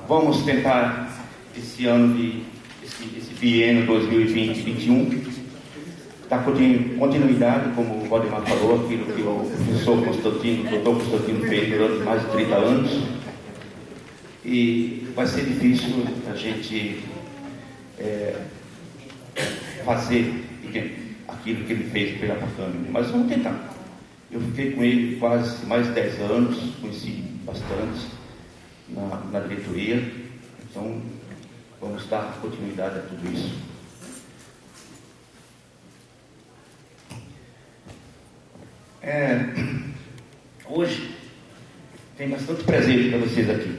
vamos tentar esse ano esse biênio 2020-2021 dar continuidade, como o Valdemar falou, aquilo que o professor Constantino, o doutor Constantino fez durante mais de 30 anos. E vai ser difícil a gente fazer aquilo que ele fez pela Câmara, mas vamos tentar. Eu fiquei com ele quase mais de 10 anos, conheci bastante na diretoria, então vamos dar continuidade a tudo isso. Hoje tem bastante presente para vocês aqui,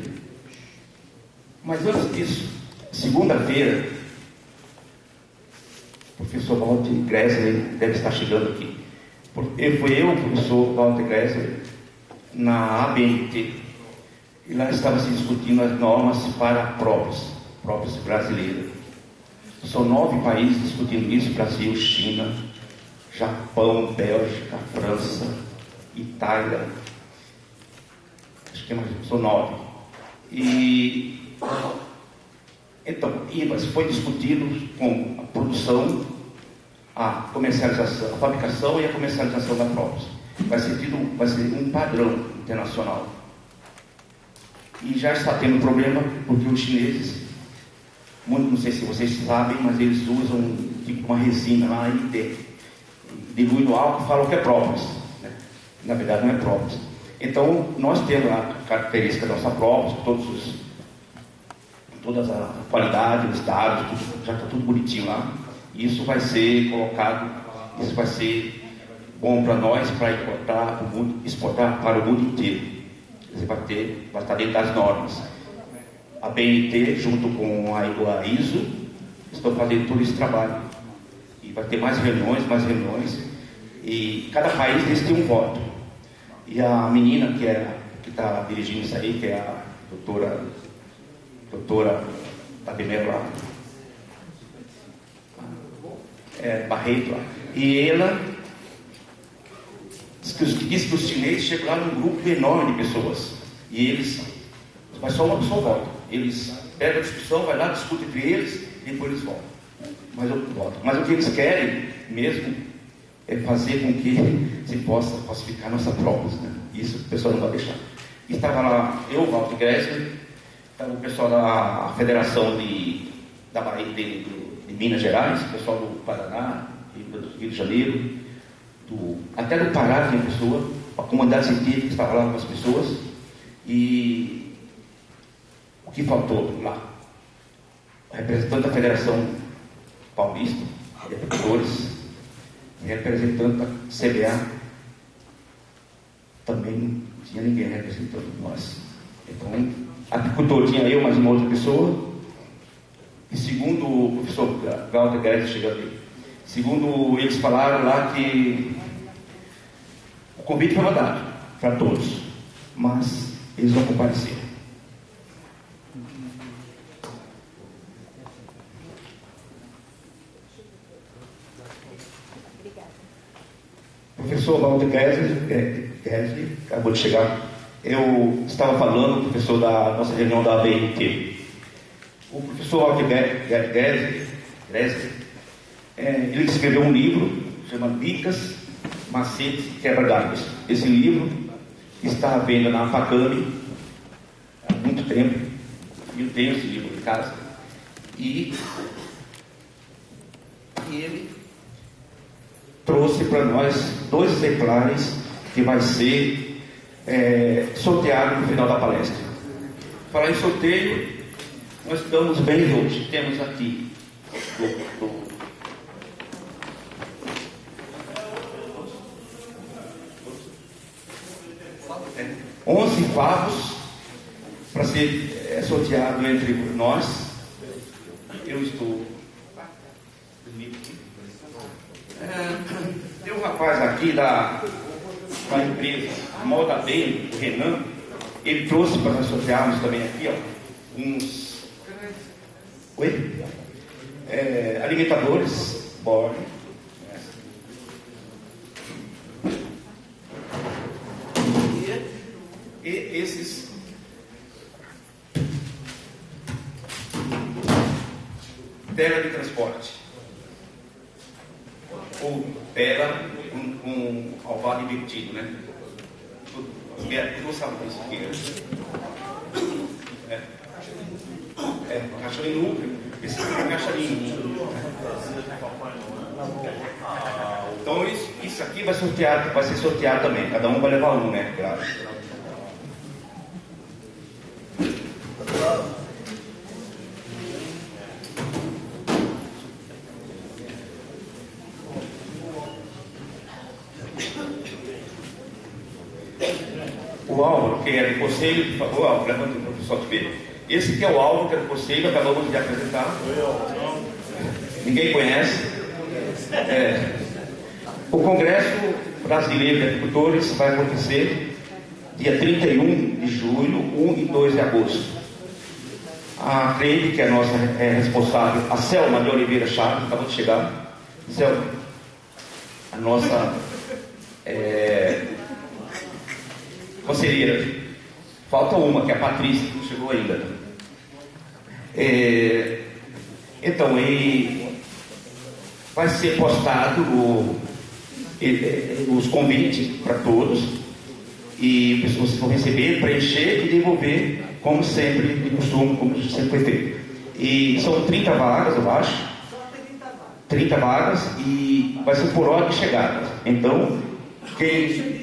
mas antes disso, segunda-feira, o professor Walter Gressler deve estar chegando aqui. Foi eu, o professor Walter Gressler, na ABNT, e lá estava se discutindo as normas para próprios brasileiros. São 9 países discutindo isso: Brasil, China, Japão, Bélgica, França, Itália, acho que são 9. Então, foi discutido com a produção, a comercialização, a fabricação e a comercialização da própolis. Vai ser um padrão internacional. E já está tendo problema porque os chineses, não sei se vocês sabem, mas eles usam tipo uma resina lá e diluem no álcool e falam que é própolis, né? Na verdade não é própolis. Então nós temos a característica da nossa própolis, todas a qualidade, os dados, já está tudo bonitinho lá. Isso vai ser colocado, isso vai ser bom para nós, para exportar para o mundo inteiro. Você vai estar dentro das normas. A BNT, junto com a ISO, estão fazendo todo esse trabalho. E vai ter mais reuniões, e cada país desse tem um voto. E a menina que está dirigindo isso aí, que é a doutora Tabemelo Barreto, e ela diz que os chineses chegam lá num grupo enorme de pessoas, e eles, mas só uma pessoa volta. Eles pegam a discussão, vai lá, discute entre eles, e depois eles voltam. Mas o que eles querem mesmo é fazer com que se possa falsificar nossa própolis, né? Isso o pessoal não vai deixar. E estava lá eu, Walter Gressler, estava o pessoal da Federação de Minas Gerais, o pessoal do Paraná, do Rio de Janeiro, até do Pará tinha pessoa, a comunidade científica estava lá com as pessoas. E o que faltou lá? O representante da Federação Paulista, agricultores, representante da CBA, também não tinha ninguém representando nós. Então, agricultor tinha eu, mais uma outra pessoa. E segundo o professor Walter Gressler chegando aí, segundo eles falaram lá que o convite foi mandado para todos, mas eles não compareceram. O professor Walter Gressler acabou de chegar. Eu estava falando, professor, da nossa reunião da ABNT. O professor Walter Gressler, ele escreveu um livro chamado Dicas, Macetes e Quebra-Galhos. Esse livro está à venda na Facame há muito tempo. Eu tenho esse livro em casa. E ele trouxe para nós 2 exemplares que vai ser sorteado no final da palestra. Falar em sorteio, nós estamos bem hoje. Temos aqui 11 favos para ser sorteado entre nós. Eu estou. Tem um rapaz aqui da empresa Moda Bem, o Renan, ele trouxe para nós sortearmos também aqui, ó, uns alimentadores Borne. E esses forte. Ou pega um alvar invertido, né? Não sabe isso aqui, né? Caixa de núcleo. Esse aqui é caixa de núcleo. Então isso aqui vai ser sorteado também. Cada um vai levar um, né? Claro. O Álvaro, que é do conselho, por favor, Álvaro, levanta o professor de ver. Esse aqui é o Álvaro, que é do conselho, acabamos de apresentar. Ninguém conhece. O Congresso Brasileiro de Agricultores vai acontecer dia 31 de julho, 1 e 2 de agosto. A Cleide, que é a nossa responsável, a Selma de Oliveira Chaves, acabou de chegar. Selma, a nossa conselheira. Falta uma, que é a Patrícia, que não chegou ainda. Então, vai ser postado os convites para todos, e vocês vão receber, preencher e devolver, como sempre, de costume, como sempre foi feito. E são 30 vagas, eu acho. Só 30 vagas, e vai ser por ordem de chegada. Então, quem...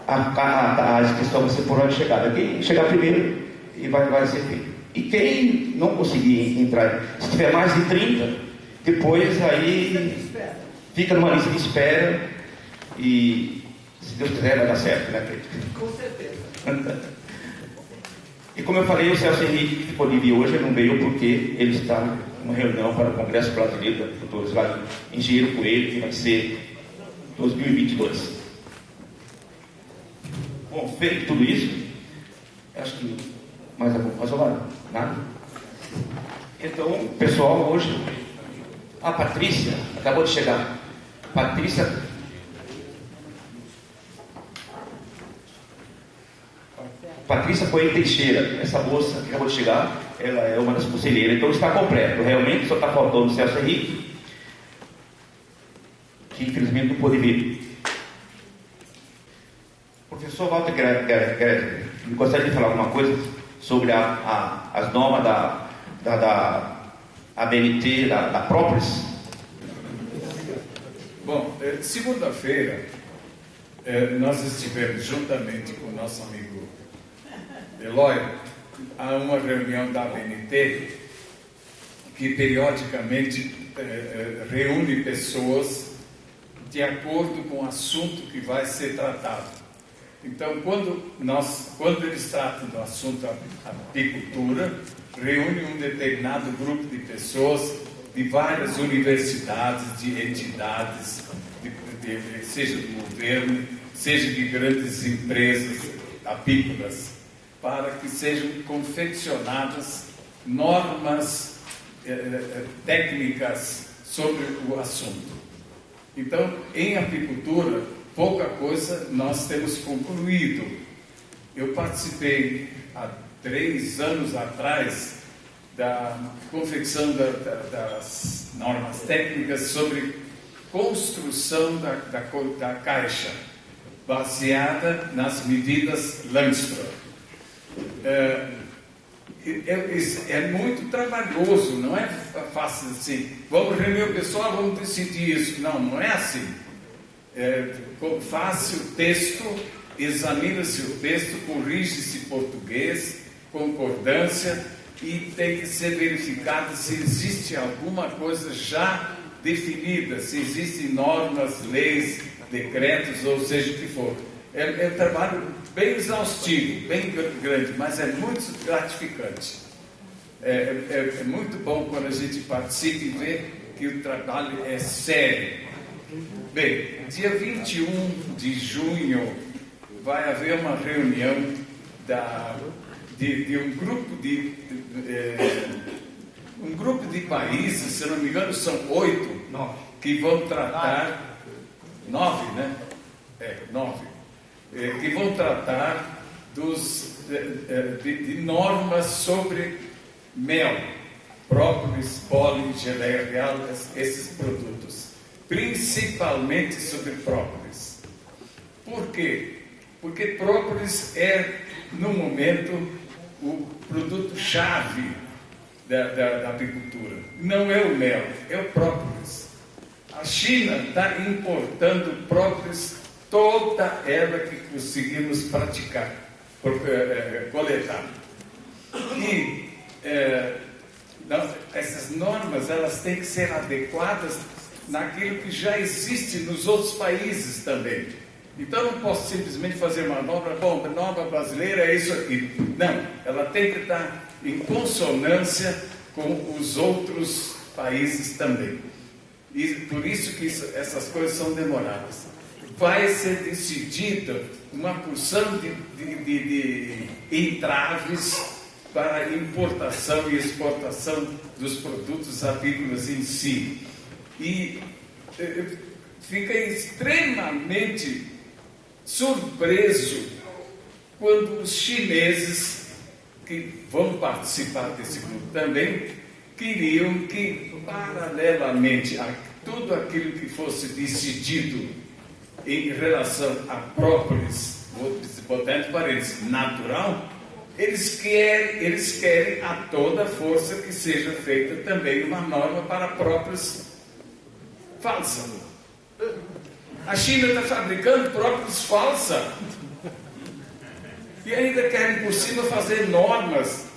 A inscrição vai ser por ordem de chegada. Quem chegar primeiro e vai ser feito. E quem não conseguir entrar, se tiver mais de 30, depois aí fica numa lista de espera e, se Deus quiser, vai dar certo, né? Com certeza. E como eu falei, o Celso Henrique, que ficou de vir hoje, não veio porque ele está numa reunião para o Congresso Brasileiro de Agricultores lá em Engenheiro Coelho, que vai ser 2022. Bom, feito tudo isso, acho que mais alguma nada. Então, pessoal, hoje, a Patrícia acabou de chegar. Patrícia Coelho Teixeira, essa moça que acabou de chegar, ela é uma das conselheiras, então está completo. Realmente só está faltando o Celso Henrique, que infelizmente não pôde vir. Professor Walter Greger, gostaria de falar alguma coisa sobre as normas da ABNT, da Própolis? Bom, segunda-feira nós estivemos juntamente com o nosso amigo Eloy a uma reunião da ABNT que periodicamente reúne pessoas de acordo com o assunto que vai ser tratado. Então, quando eles tratam do assunto apicultura, reúne um determinado grupo de pessoas de várias universidades, de entidades, seja do governo, seja de grandes empresas apícolas, para que sejam confeccionadas normas técnicas sobre o assunto. Então, em apicultura, pouca coisa nós temos concluído. Eu participei há 3 anos atrás da confecção das normas técnicas sobre construção da caixa, baseada nas medidas Langstroth. É muito trabalhoso, não é fácil assim. Vamos reunir o pessoal, vamos decidir isso. Não é assim. Faz-se o texto, examina-se o texto, corrige-se português, concordância, e tem que ser verificado se existe alguma coisa já definida, se existem normas, leis, decretos, ou seja o que for. É um trabalho bem exaustivo, bem grande, mas é muito gratificante. É muito bom quando a gente participa e vê que o trabalho é sério. Bem, dia 21 de junho vai haver uma reunião de um grupo de países, se não me engano são 8, que vão tratar, 9, né? 9, que vão tratar de normas sobre mel, própolis, pólen, geleia real, esses produtos, principalmente sobre própolis. Por quê? Porque própolis é, no momento, o produto-chave da apicultura. Não é o mel, é o própolis. A China está importando própolis, toda ela que conseguimos praticar, coletar. E essas normas, elas têm que ser adequadas naquilo que já existe nos outros países também. Então, não posso simplesmente fazer uma norma brasileira, é isso aqui. Não, ela tem que estar em consonância com os outros países também. E por isso que essas coisas são demoradas. Vai ser decidida uma porção de entraves para importação e exportação dos produtos apícolas em si. E fiquei extremamente surpreso quando os chineses, que vão participar desse grupo também, queriam que, paralelamente a tudo aquilo que fosse decidido em relação a própolis, botando parênteses, natural, eles querem a toda força que seja feita também uma norma para própolis falsa. A China está fabricando própolis falsa e ainda querem por cima fazer normas.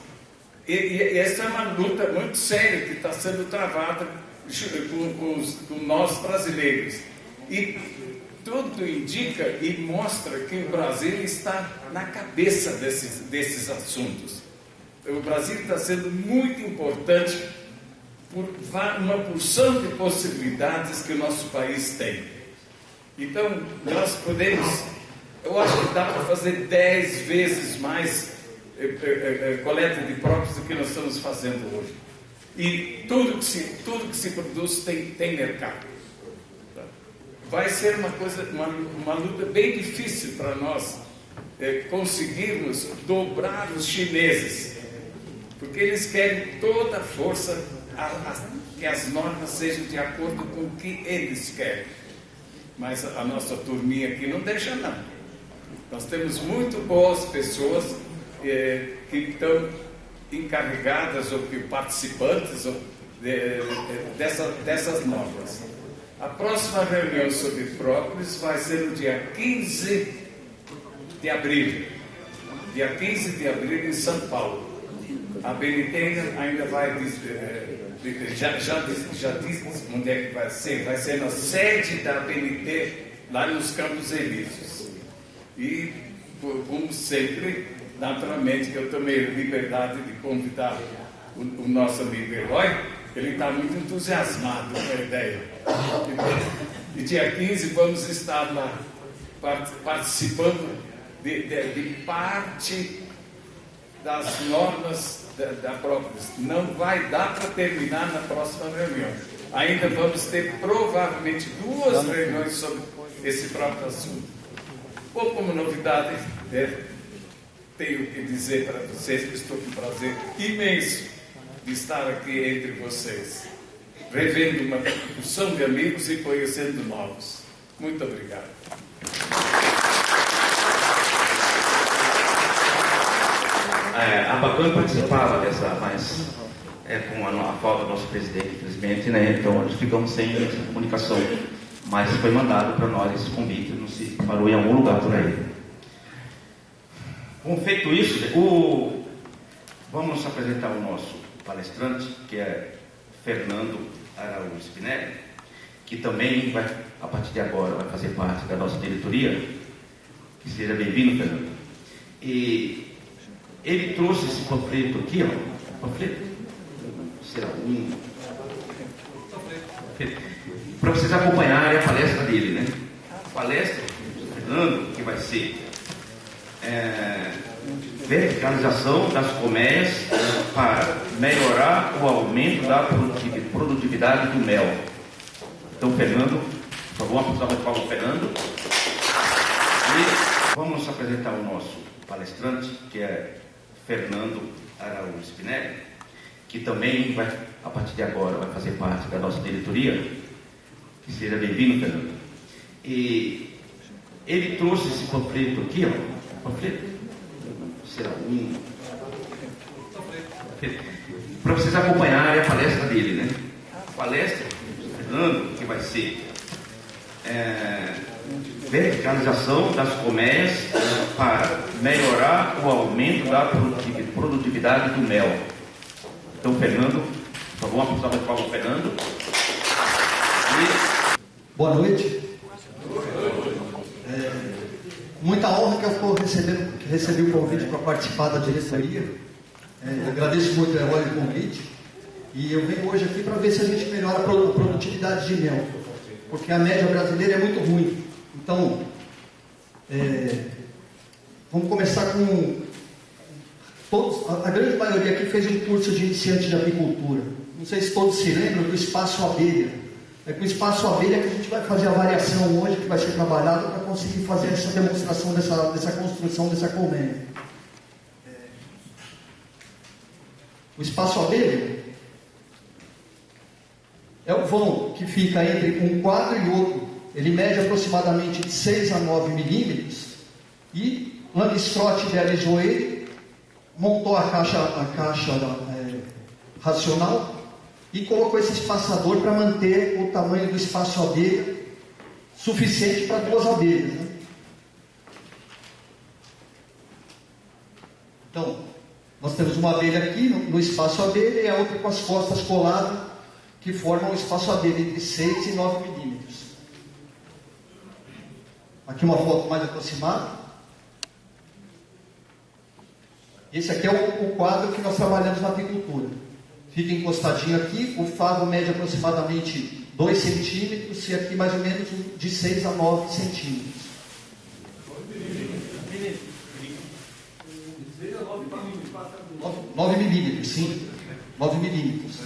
E essa é uma luta muito séria que está sendo travada com nós brasileiros. E tudo indica e mostra que o Brasil está na cabeça desses assuntos. O Brasil está sendo muito importante por uma porção de possibilidades que o nosso país tem. Então, nós podemos, eu acho que dá para fazer 10 vezes mais coleta de própolis do que nós estamos fazendo hoje. E tudo que se produz tem mercado. Vai ser uma luta bem difícil para nós conseguirmos dobrar os chineses, porque eles querem toda a força que as normas sejam de acordo com o que eles querem. Mas a nossa turminha aqui não deixa não. Nós temos muito boas pessoas que estão encarregadas ou que participantes dessas normas. A próxima reunião sobre própolis vai ser no dia 15 de abril. Dia 15 de abril em São Paulo. A BNT ainda vai já disse onde é que vai ser. Vai ser na sede da BNT, lá nos Campos Elíseos. E, como sempre, naturalmente, que eu tomei a liberdade de convidar o nosso amigo Eloy. Ele está muito entusiasmado com a ideia. E dia 15 vamos estar lá participando de parte das normas da própolis. Não vai dar para terminar na próxima reunião. Ainda vamos ter provavelmente 2 reuniões sobre esse próprio assunto. Bom, como novidade, tenho que dizer para vocês que estou com prazer imenso de estar aqui entre vocês, revendo uma porção de amigos e conhecendo novos. Muito obrigado. A Bacana participava dessa, mas com a falta do nosso presidente, infelizmente, né? Então nós ficamos sem essa comunicação. Mas foi mandado para nós esse convite, não se parou em algum lugar por aí. Bom, feito isso, vamos apresentar o nosso palestrante, que é Fernando Araújo Spinelli, que também vai, a partir de agora, vai fazer parte da nossa diretoria. Que seja bem-vindo, Fernando. E ele trouxe esse panfleto aqui, ó, panfleto, será para vocês acompanharem a palestra dele, né? A palestra do Fernando, que vai ser verticalização das colmeias para melhorar o aumento da produtividade do mel. Então, Fernando, por favor, uma salva de palmas ao Fernando. E vamos apresentar o nosso palestrante, que é Fernando Araújo Spinelli, que também vai a partir de agora vai fazer parte da nossa diretoria, que seja bem-vindo, Fernando. E ele trouxe esse panfleto aqui, ó, panfleto, será para vocês acompanharem a palestra dele, né? A palestra do Fernando, que vai ser verticalização das colmeias para melhorar o aumento da produtividade do mel. Então, Fernando, por favor, uma salva de palmas, Fernando. Boa noite. Muita honra que eu estou recebi o convite para participar da diretoria. Eu agradeço muito o convite. E eu venho hoje aqui para ver se a gente melhora a produtividade de mel, porque a média brasileira é muito ruim. Então, vamos começar com todos. A grande maioria aqui fez um curso de iniciante de apicultura. Não sei se todos se lembram do espaço abelha. É com o espaço abelha que a gente vai fazer a variação hoje, que vai ser trabalhado para conseguir fazer essa demonstração dessa construção dessa colmeia. O espaço abelha é o vão que fica entre um quadro e outro. Ele mede aproximadamente de 6 a 9 milímetros. E Langstroth idealizou ele, montou a caixa racional e colocou esse espaçador para manter o tamanho do espaço abelha suficiente para 2 abelhas, né? Então, nós temos uma abelha aqui no espaço abelha e a outra com as costas coladas, que formam o espaço abelha entre 6 e 9 milímetros. Aqui uma foto mais aproximada. Esse aqui é o quadro que nós trabalhamos na apicultura. Fica encostadinho aqui, o favo mede aproximadamente 2 centímetros e aqui mais ou menos de 6 a 9 centímetros. 9 milímetros, sim. 9 milímetros.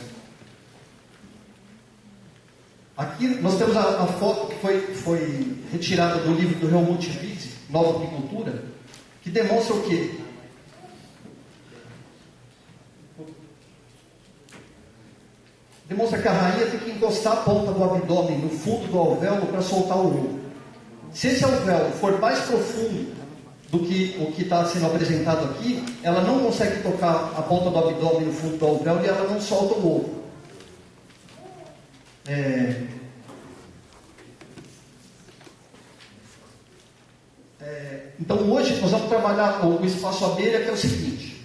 Aqui nós temos a foto que foi retirada do livro do Helmut Wiese, Nova Apicultura, que demonstra o quê? Demonstra que a rainha tem que encostar a ponta do abdômen no fundo do alvéolo para soltar o ovo. Se esse alvéolo for mais profundo do que o que está sendo apresentado aqui, ela não consegue tocar a ponta do abdômen no fundo do alvéolo e ela não solta o ovo. Então hoje nós vamos trabalhar o espaço abelha, que é o seguinte: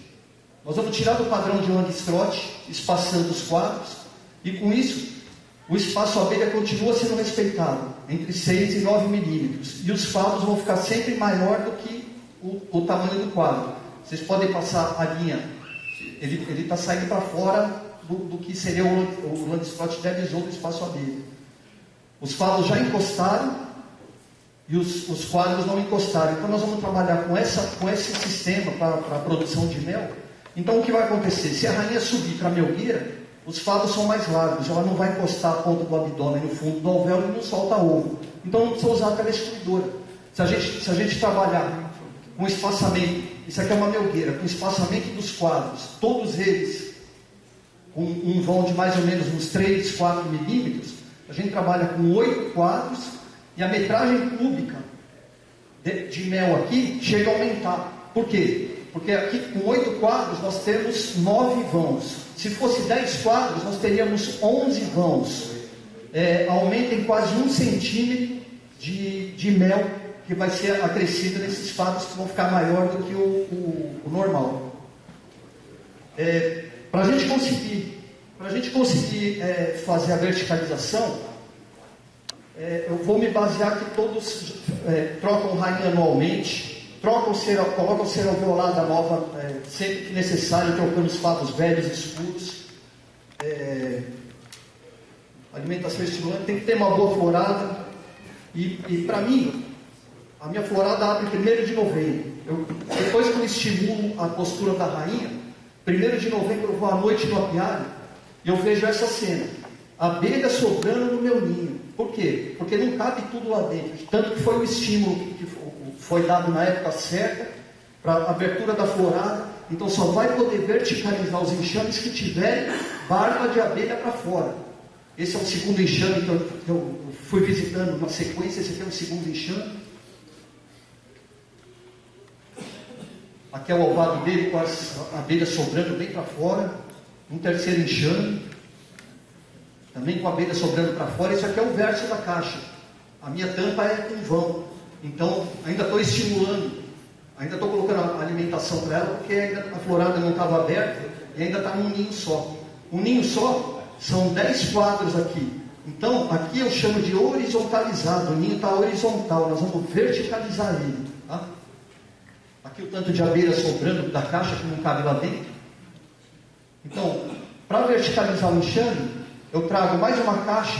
nós vamos tirar do padrão de Langstroth, espaçando os quadros, e com isso o espaço abelha continua sendo respeitado, entre 6 e 9 milímetros, e os favos vão ficar sempre maior do que o tamanho do quadro. Vocês podem passar a linha, ele está saindo para fora do que seria o Langstroth idealizou do espaço abelha. Os favos já encostaram e os quadros não encostaram. Então nós vamos trabalhar com esse sistema para a produção de mel. Então o que vai acontecer? Se a rainha subir para a melgueira, os favos são mais largos, ela não vai encostar a ponta do abdômen no fundo do alvéolo e não solta ovo. Então não precisa usar aquela destruidora. Se a gente trabalhar com espaçamento, isso aqui é uma melgueira, com espaçamento dos quadros, todos eles com um vão de mais ou menos uns 3, 4 milímetros, a gente trabalha com 8 quadros e a metragem cúbica de mel aqui chega a aumentar. Por quê? Porque aqui com 8 quadros nós temos 9 vãos. Se fosse 10 quadros, nós teríamos 11 vãos. Aumenta em quase 1 centímetro de mel que vai ser acrescido nesses quadros, que vão ficar maior do que o normal. Para a gente conseguir fazer a verticalização, eu vou me basear que todos trocam rainha anualmente, colocam cera alveolada nova sempre que necessário, trocando os favos velhos escuros. Alimentação estimulante, tem que ter uma boa florada. E para mim, a minha florada abre 1º de novembro. Depois que eu estimulo a postura da rainha, 1º de novembro eu vou à noite no apiário e eu vejo essa cena: abelha sobrando no meu ninho. Por quê? Porque não cabe tudo lá dentro. Tanto que foi o estímulo que foi dado na época certa para a abertura da florada. Então só vai poder verticalizar os enxames que tiverem barba de abelha para fora. Esse é o segundo enxame que eu fui visitando na sequência. Esse aqui é o segundo enxame. Aqui é o ovado dele com as abelhas sobrando bem para fora. Um terceiro enxame, também com a abelha sobrando para fora. Isso aqui é o verso da caixa. A minha tampa é com vão. Então, ainda estou estimulando. Ainda estou colocando a alimentação para ela, porque ainda a florada não estava aberta e ainda está num ninho só. Um ninho só são 10 quadros aqui. Então, aqui eu chamo de horizontalizado. O ninho está horizontal. Nós vamos verticalizar ele. Tá? Aqui o tanto de abelha sobrando da caixa que não cabe lá dentro. Então, para verticalizar o enxame, eu trago mais uma caixa,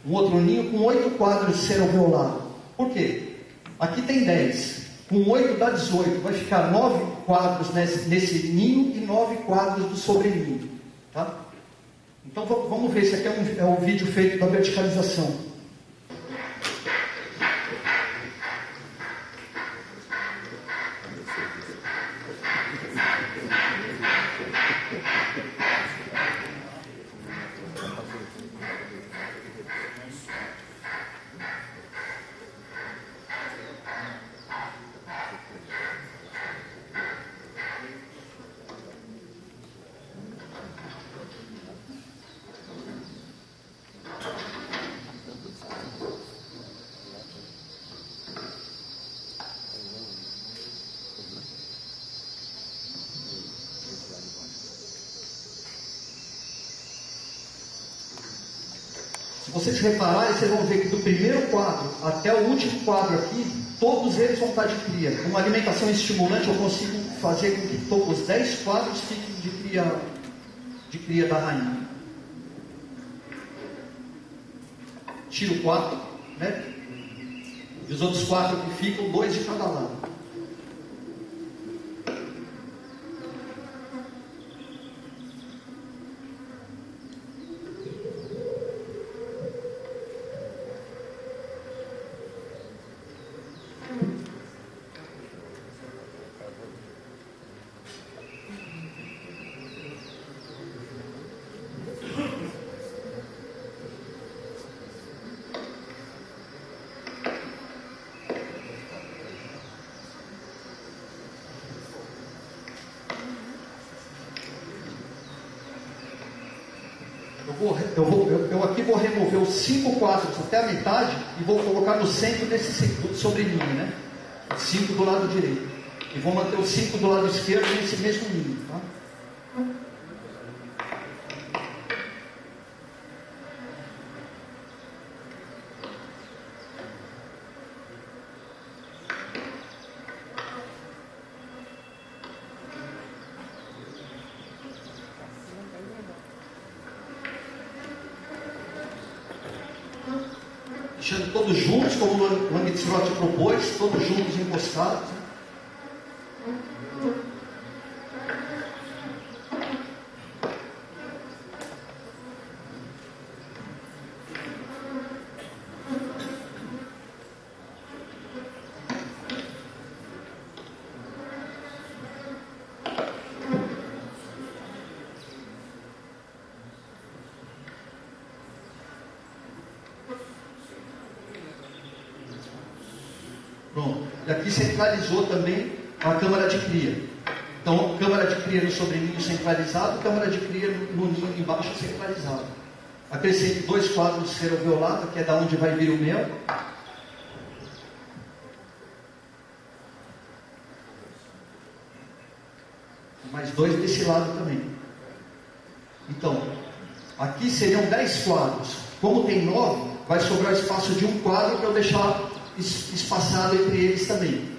um outro ninho com 8 quadros de cera alveolada. Por quê? Aqui tem 10. Com 8 dá 18. Vai ficar 9 quadros nesse ninho e 9 quadros do sobreninho. Tá? Então vamos ver, esse aqui é o vídeo feito da verticalização. Se vocês repararem, vocês vão ver que do primeiro quadro até o último quadro aqui, todos eles vão estar de cria. Com uma alimentação estimulante, eu consigo fazer com que todos os 10 quadros fiquem de cria da rainha. Tiro 4, né? E os outros 4 que ficam, 2 de cada lado. Eu aqui vou remover os 5 quadros até a metade e vou colocar no centro desse sobreninho, né? 5 do lado direito. E vou manter os 5 do lado esquerdo nesse mesmo ninho, tá? Deixando todos juntos, como o Languedoc propôs, todos juntos encostados. Pronto. E aqui centralizou também a câmara de cria. Então, câmara de cria no sobreninho centralizado, câmara de cria no ninho embaixo centralizado. Acrescento 2 quadros de cera alveolada, que é da onde vai vir o mel. Mais 2 desse lado também. Então, aqui seriam 10 quadros. Como tem 9, vai sobrar espaço de um quadro para eu deixar espaçado entre eles também.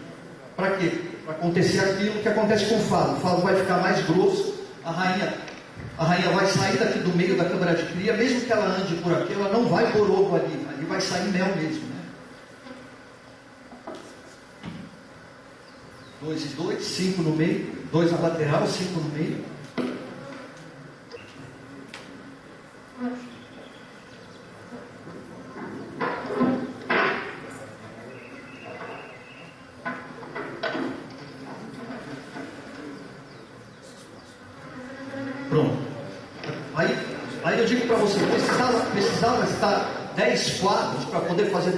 Para quê? Para acontecer aquilo que acontece com o fado. O fado vai ficar mais grosso, a rainha vai sair daqui do meio da câmara de cria, mesmo que ela ande por aqui, ela não vai pôr ovo ali vai sair mel mesmo, né? 2 e 2, 5 no meio, 2 na lateral, 5 no meio. Pronto. Aí precisava estar 10 quadros para poder fazer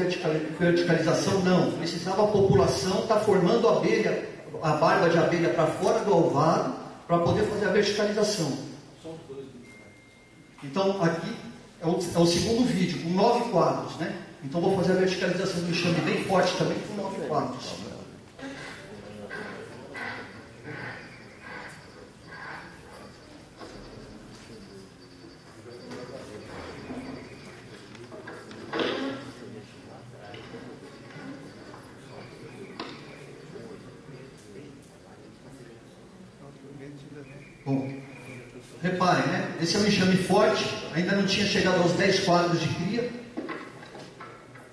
verticalização? Não. Precisava a população estar formando a abelha, a barba de abelha para fora do alvado, para poder fazer a verticalização. Então, aqui é o segundo vídeo, com 9 quadros, né? Então, vou fazer a verticalização do enxame bem forte também, com 9 quadros. Bom, reparem, né? Esse é um enxame forte, ainda não tinha chegado aos 10 quadros de cria,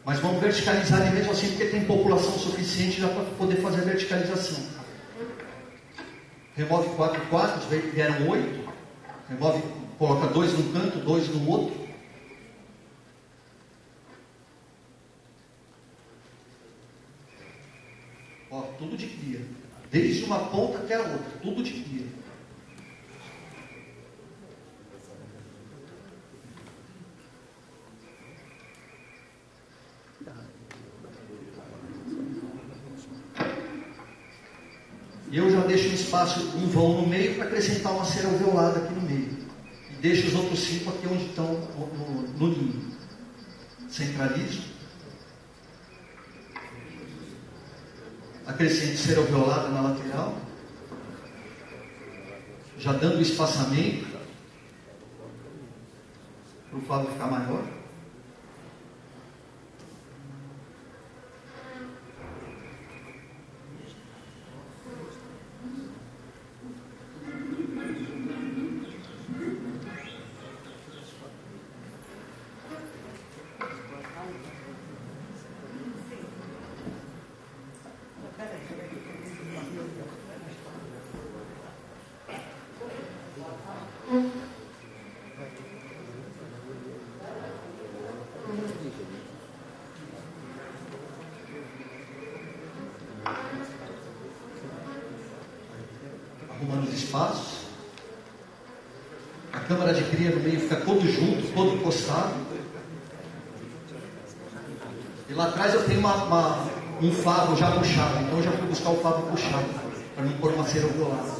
mas vamos verticalizar ele mesmo assim, porque tem população suficiente já para poder fazer a verticalização. Remove 4 quadros, vieram 8, remove, coloca 2 num canto, 2 no outro. Ó, tudo de cria, desde uma ponta até a outra, tudo de cria. E eu já deixo um espaço, um vão no meio para acrescentar uma cera alveolada aqui no meio. E deixo os outros 5 aqui onde estão no ninho. Centralizo. Acrescento cera alveolada na lateral. Já dando espaçamento para o favo ficar maior. Arrumando os espaços. A câmara de cria no meio fica todo junto, todo encostado. E lá atrás eu tenho um favo já puxado, então eu já fui buscar o favo puxado, para não pôr uma cera alveolada.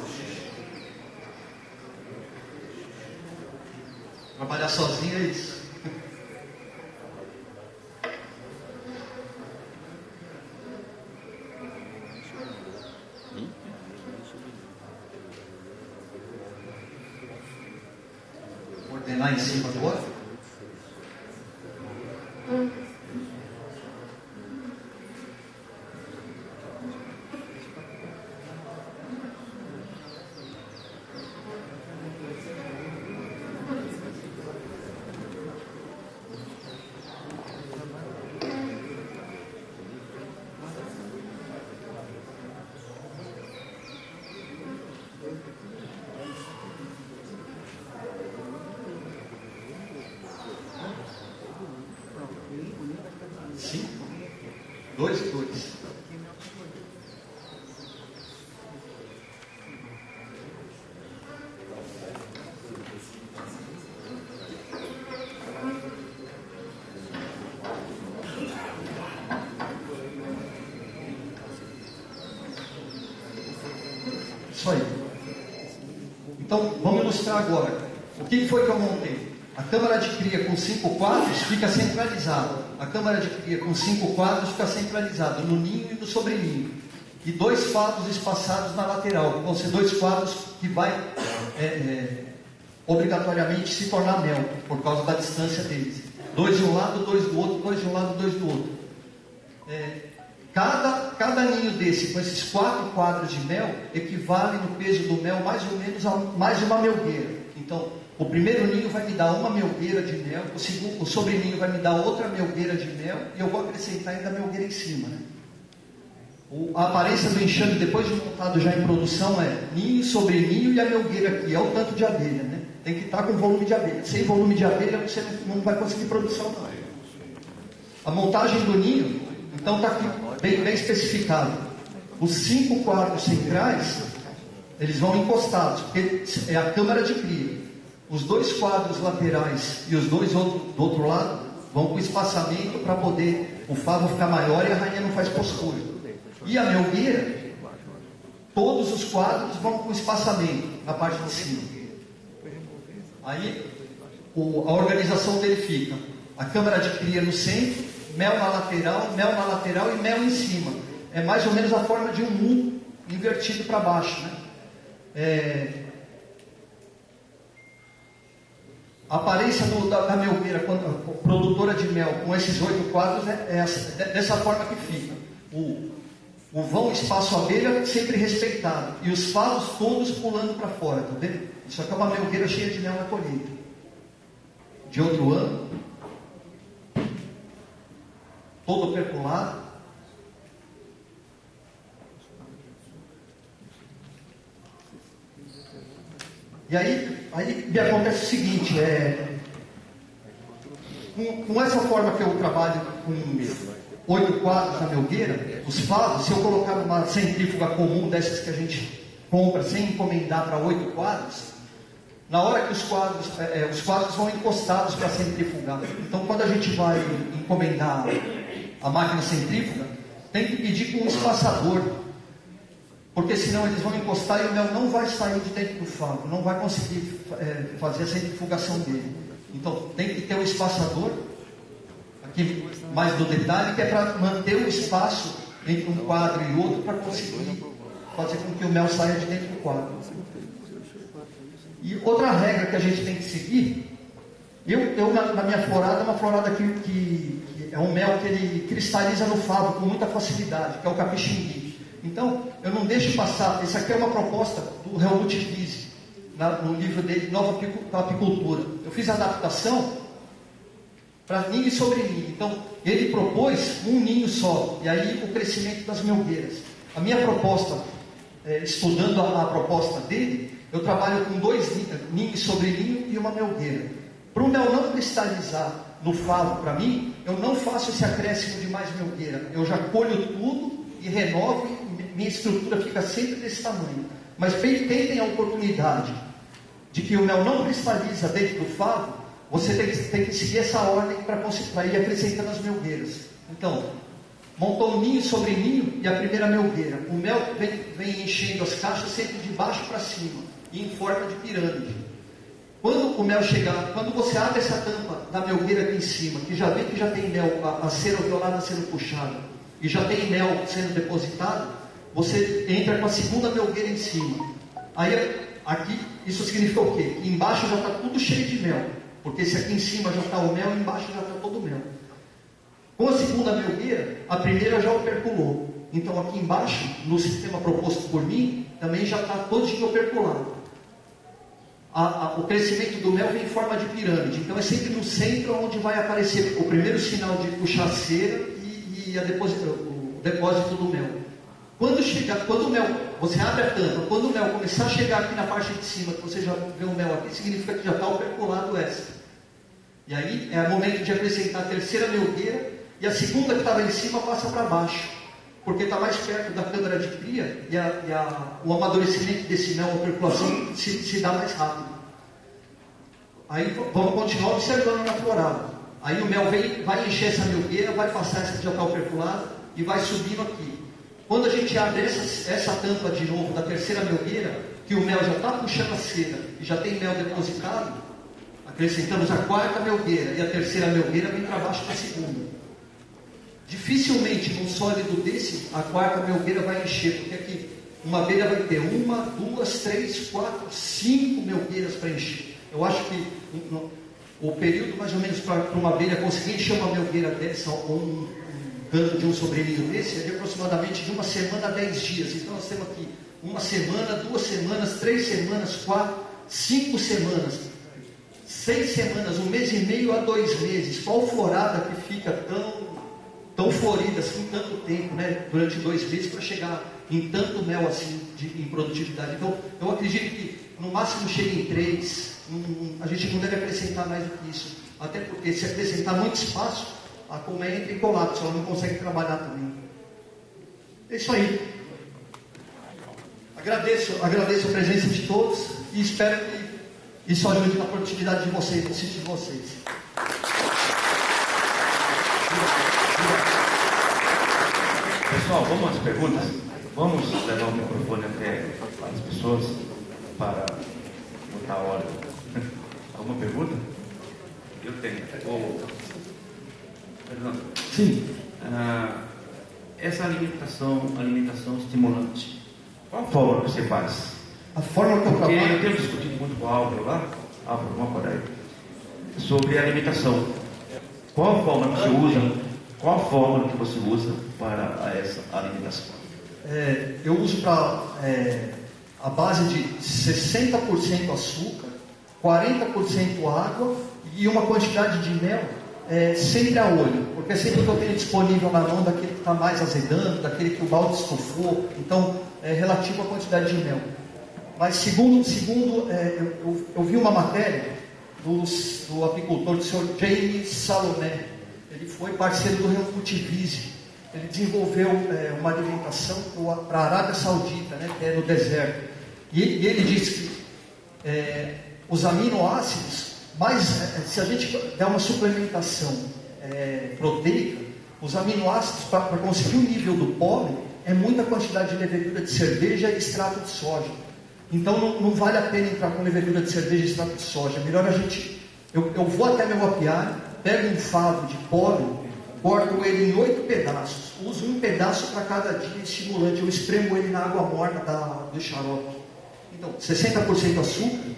Trabalhar sozinho é isso. Ordenar em cima do outro. Sim. 2 e 2. Isso aí. Então, vamos ilustrar agora. O que foi que eu montei? A câmara de cria com 5 quadros fica centralizada. A câmara de cria com 5 quadros fica centralizada no ninho e no sobreninho. E 2 favos espaçados na lateral, que vão ser 2 quadros que vai obrigatoriamente se tornar mel, por causa da distância deles. 2 de um lado, 2 do outro, 2 de um lado, 2 do outro. Cada ninho desse, com esses 4 quadros de mel, equivale no peso do mel mais ou menos a mais de uma melgueira. Então, o primeiro ninho vai me dar uma melgueira de mel, o sobreninho vai me dar outra melgueira de mel, e eu vou acrescentar ainda a melgueira em cima, né? A aparência do enxame, depois de montado já em produção, é ninho, sobreninho e a melgueira aqui, é o tanto de abelha, né? Tem que estar com volume de abelha. Sem volume de abelha, você não vai conseguir produção, não. A montagem do ninho, então, está aqui bem especificado. Os 5 quadros centrais, eles vão encostados, porque é a câmara de cria. os 2 quadros laterais e os 2 do outro lado vão com espaçamento para poder o favo ficar maior e a rainha não faz postura. E a melgueira, todos os quadros vão com espaçamento na parte de cima. Aí a organização dele fica: a câmara de cria no centro, mel na lateral e mel em cima. É mais ou menos a forma de um U invertido para baixo, né? A aparência da melgueira, produtora de mel, com esses 8 quadros, é dessa forma que fica. O vão espaço abelha sempre respeitado, e os favos todos pulando para fora, tá vendo? Isso aqui é uma melgueira cheia de mel na colheita. De outro ano, todo percolado. E aí me acontece o seguinte, com essa forma que eu trabalho com 8 quadros na melgueira, os favos, se eu colocar numa centrífuga comum dessas que a gente compra sem encomendar para 8 quadros, na hora que os quadros vão encostados para centrifugar. Então, quando a gente vai encomendar a máquina centrífuga, tem que pedir com um espaçador, porque senão eles vão encostar e o mel não vai sair de dentro do favo, não vai conseguir fazer a centrifugação dele. Então, tem que ter um espaçador, aqui mais do detalhe, que é para manter o espaço entre um quadro e outro, para conseguir fazer com que o mel saia de dentro do quadro. E outra regra que a gente tem que seguir, na minha florada, é uma florada que é um mel que ele cristaliza no favo com muita facilidade, que é o capixingui. Então, eu não deixo passar. Essa aqui é uma proposta do Helmut Wiese, no livro dele, Nova Apicultura. Eu fiz a adaptação para ninho e sobre ninho. Então, ele propôs um ninho só, e aí o crescimento das melgueiras. A minha proposta, estudando a proposta dele, eu trabalho com 2 ninhos sobre ninho e uma melgueira. Para o mel não cristalizar no favo, para mim, eu não faço esse acréscimo de mais melgueira. Eu já colho tudo e renovo, e minha estrutura fica sempre desse tamanho. Mas tentem a oportunidade de que o mel não cristaliza dentro do favo, você tem que seguir essa ordem para ir acrescentando as melgueiras. Então, montou um ninho sobre ninho e a primeira melgueira. O mel vem enchendo as caixas sempre de baixo para cima, e em forma de pirâmide. Quando o mel chegar, quando você abre essa tampa da melgueira aqui em cima, que já vê que já tem mel, a cera violada sendo puxada, e já tem mel sendo depositado, você entra com a segunda melgueira em cima. Aí, aqui, isso significa o quê? Que embaixo já está tudo cheio de mel, porque se aqui em cima já está o mel, embaixo já está todo o mel. Com a segunda melgueira, a primeira já operculou. Então, aqui embaixo, no sistema proposto por mim, também já está todinho operculado. O crescimento do mel vem em forma de pirâmide. Então, é sempre no centro onde vai aparecer o primeiro sinal de puxar cera e o depósito do mel. Quando o mel, você abre a tampa, quando o mel começar a chegar aqui na parte de cima, que você já vê o mel aqui, significa que já está operculado essa. E aí é o momento de acrescentar a terceira melgueira, e a segunda que estava em cima passa para baixo, porque está mais perto da câmara de cria, e o amadurecimento desse mel, a operculação, se dá mais rápido. Aí vamos continuar observando na florada. Aí o mel vai encher essa melgueira, vai passar essa que já está operculada, e vai subindo aqui. Quando a gente abre essa tampa de novo da terceira melgueira, que o mel já está puxando a cera e já tem mel depositado, acrescentamos a quarta melgueira e a terceira melgueira vem para baixo da segunda. Dificilmente num sólido desse, a quarta melgueira vai encher, porque aqui uma abelha vai ter 1, 2, 3, 4, 5 melgueiras para encher. Eu acho que o período mais ou menos para uma abelha conseguir encher uma melgueira dessa, ou um canto de um sobreninho desse, é de aproximadamente de 1 semana a 10 dias. Então nós temos aqui 1 semana, 2 semanas, 3 semanas, 4, 5 semanas, 6 semanas, 1 mês e meio a 2 meses. Qual florada que fica tão florida assim, tanto tempo, né? Durante 2 meses para chegar em tanto mel assim em produtividade. Então eu acredito que no máximo chega em 3. A gente não deve acrescentar mais do que isso, até porque se acrescentar muito espaço, a colmeia entra em colapso, ela não consegue trabalhar também. É isso aí. Agradeço a presença de todos e espero que Isso ajuda na produtividade de vocês, no sítio de vocês. Pessoal, vamos às perguntas? Vamos levar o microfone até as pessoas para botar a ordem. Alguma pergunta? Eu tenho. Fernando. Sim. Essa alimentação estimulante, qual forma que você faz? A forma que eu Porque trabalho... eu tenho discutido muito com o Álvaro lá, vamos acordar aí, sobre a alimentação. Qual forma que você usa? Qual a forma que você usa para essa alimentação? Eu uso para a base de 60% açúcar, 40% água e uma quantidade de mel sempre a olho, porque é sempre que eu tenho disponível na mão daquele que está mais azedando, daquele que o balde estufou, então é relativo à quantidade de mel. Mas segundo eu vi uma matéria do apicultor, do senhor James Salomé. Ele foi parceiro do Rio Multivise. Ele desenvolveu uma alimentação para a Arábia Saudita, né, que é no deserto. E ele disse que os aminoácidos, se a gente der uma suplementação proteica, os aminoácidos, para conseguir o nível do pólen, é muita quantidade de levedura de cerveja e extrato de soja. Então não vale a pena entrar com levedura de cerveja e extrato de soja. É melhor a gente... Eu vou até meu apiário, pego um favo de pólen, corto ele em 8 pedaços, uso um pedaço para cada dia estimulante, eu espremo ele na água morna do xarope. Então, 60% açúcar,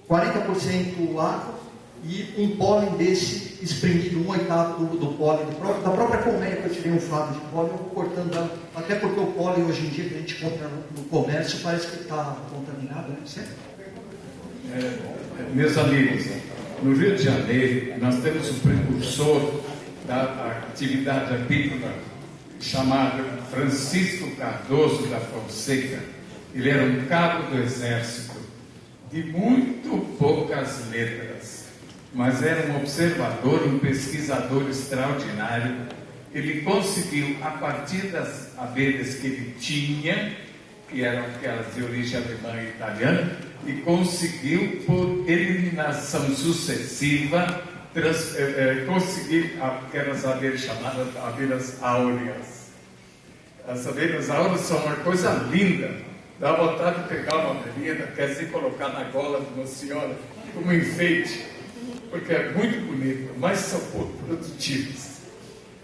40% água e um pólen desse espremido, 1/8 do pólen da própria colmeia que eu tirei um favo de pólen, eu vou cortando, até porque o pólen hoje em dia que a gente compra no comércio parece que está contaminado, né? Certo? Meus amigos, no Rio de Janeiro, nós temos um precursor da atividade apícola chamado Francisco Cardoso da Fonseca. Ele era um cabo do exército de muito poucas letras, mas era um observador, um pesquisador extraordinário. Ele conseguiu, a partir das abelhas que ele tinha, que eram aquelas de origem alemã e italiana, e conseguiu, por eliminação sucessiva, conseguir aquelas abelhas chamadas abelhas áureas. As abelhas áureas são uma coisa linda, dá vontade de pegar uma abelhinha daquelas e colocar na gola de uma senhora como enfeite, porque é muito bonito, mas são pouco produtivas.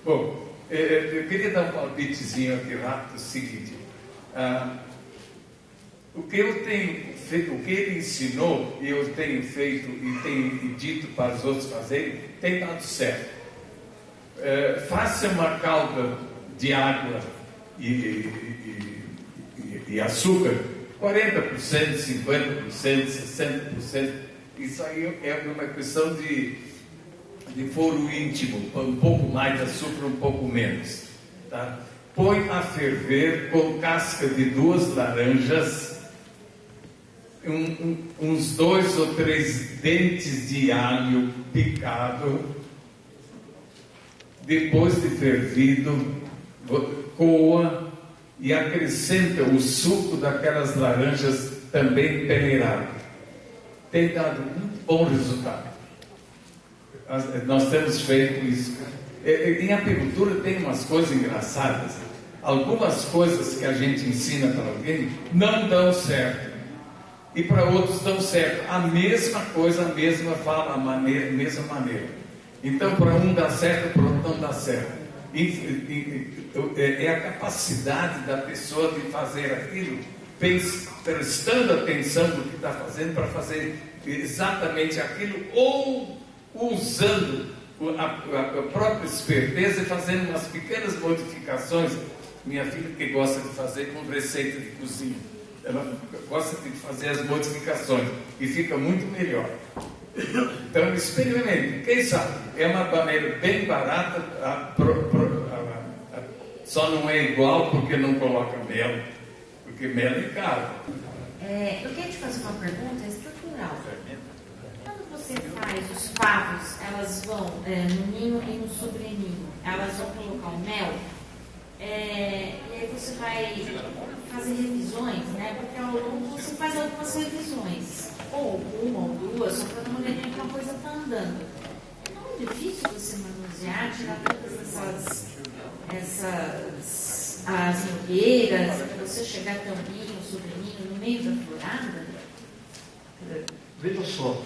Bom, eu queria dar um palpitezinho aqui rápido, o seguinte. O que eu tenho feito, o que ele ensinou, e eu tenho feito e tenho dito para os outros fazerem, tem dado certo. Faça uma calda de água e açúcar, 40%, 50%, 60%. Isso aí é uma questão de foro íntimo, um pouco mais de açúcar, um pouco menos. Tá? Põe a ferver com casca de 2 laranjas, uns 2 ou 3 dentes de alho picado. Depois de fervido, coa e acrescenta o suco daquelas laranjas também peneirado. Tem dado um bom resultado. Nós temos feito isso. Em apicultura tem umas coisas engraçadas. Algumas coisas que a gente ensina para alguém não dão certo. E para outros dão certo. A mesma coisa, a mesma fala, a mesma maneira. Então, para um dá certo, para outro não dá certo. É a capacidade da pessoa de fazer aquilo, prestando atenção no que está fazendo, para fazer exatamente aquilo, ou usando a própria esperteza e fazendo umas pequenas modificações. Minha filha que gosta de fazer com receita de cozinha, ela gosta de fazer as modificações e fica muito melhor. Então experimente, quem sabe, é uma maneira bem barata, só não é igual porque não coloca mel, porque mel é caro. Eu queria te fazer uma pergunta estrutural. Quando você faz os favos, elas vão no ninho e no sobreninho, elas vão colocar o mel, e aí você vai fazer revisões, né? Porque ao longo você faz algumas revisões. ou uma ou duas, só para a mulher que uma coisa está andando. É muito difícil você manusear, tirar todas as milgueiras, para você chegar até o ninho, o sobreninho, no meio da florada. Veja só,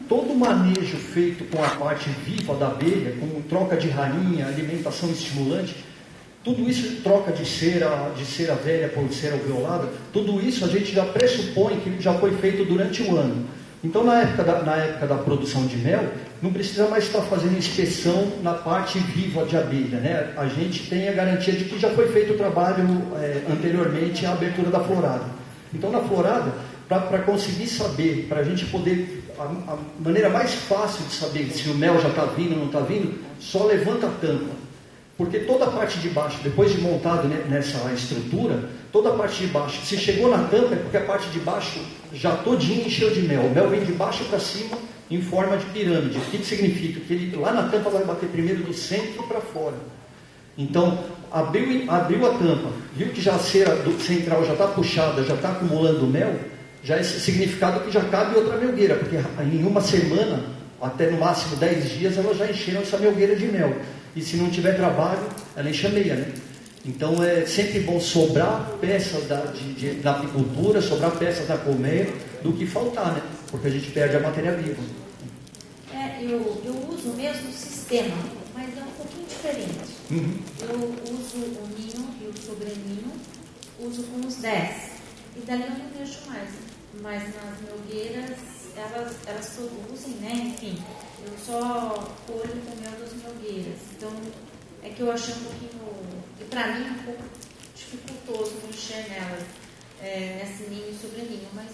todo o manejo feito com a parte viva da abelha, com troca de rainha, alimentação estimulante, tudo isso, troca de cera velha por cera alveolada, tudo isso a gente já pressupõe que já foi feito durante o ano. Então, na época da produção de mel, não precisa mais estar fazendo inspeção na parte viva de abelha, né? A gente tem a garantia de que já foi feito o trabalho anteriormente à abertura da florada. Então, na florada, para conseguir saber, para a gente poder, a maneira mais fácil de saber se o mel já está vindo ou não está vindo, só levanta a tampa. Porque toda a parte de baixo, depois de montado nessa estrutura, toda a parte de baixo, se chegou na tampa é porque a parte de baixo já todinha encheu de mel. O mel vem de baixo para cima em forma de pirâmide. O que significa? Que ele lá na tampa vai bater primeiro do centro para fora. Então, abriu a tampa, viu que já a cera do central já está puxada, já está acumulando mel, já é significado que já cabe outra melgueira, porque em uma semana, até no máximo 10 dias, elas já encheram essa melgueira de mel. E se não tiver trabalho, ela enche a meia, né? Então é sempre bom sobrar peças da apicultura, sobrar peças da colmeia, do que faltar, né? Porque a gente perde a matéria viva. Eu uso o mesmo sistema, mas é um pouquinho diferente. Uhum. Eu uso o ninho e o sobreninho, uso com os 10. E dali eu não deixo mais. Mas nas melgueiras, elas produzem, né? Enfim, eu só colho com o mel das melgueiras. Então, é que eu achei um pouquinho, e para mim, um pouco dificultoso mexer nelas, nesse ninho e sobreninho, mas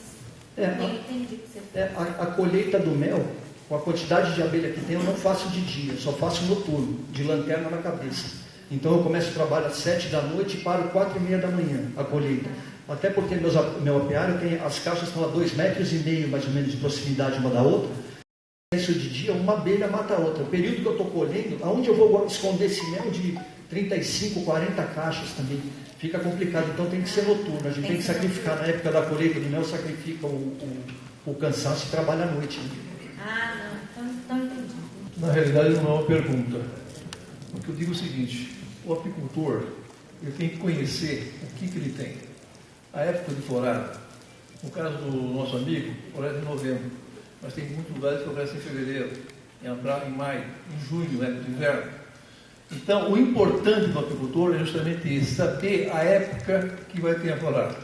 eu entendi o que você fez. A colheita do mel, com a quantidade de abelha que tem, eu não faço de dia, só faço noturno, de lanterna na cabeça. Então eu começo o trabalho às 7 da noite e paro 4h30 da manhã, a colheita. Até porque meu apiário tem, as caixas estão a 2,5 metros mais ou menos de proximidade uma da outra. Isso de dia, uma abelha mata a outra. O período que eu estou colhendo, aonde eu vou esconder esse mel de 35, 40 caixas também, fica complicado. Então tem que ser noturno. A gente tem que sacrificar. Na época da colheita do mel, sacrifica o cansaço e trabalha à noite. Não. Então entendi. Na realidade, não é uma pergunta. Porque eu digo o seguinte: o apicultor ele tem que conhecer o que ele tem. A época de florada, no caso do nosso amigo, floresta em novembro, mas tem muitos lugares que florescem em fevereiro, em maio, em junho, né, no inverno. Então, o importante do apicultor é justamente isso, saber a época que vai ter a florada.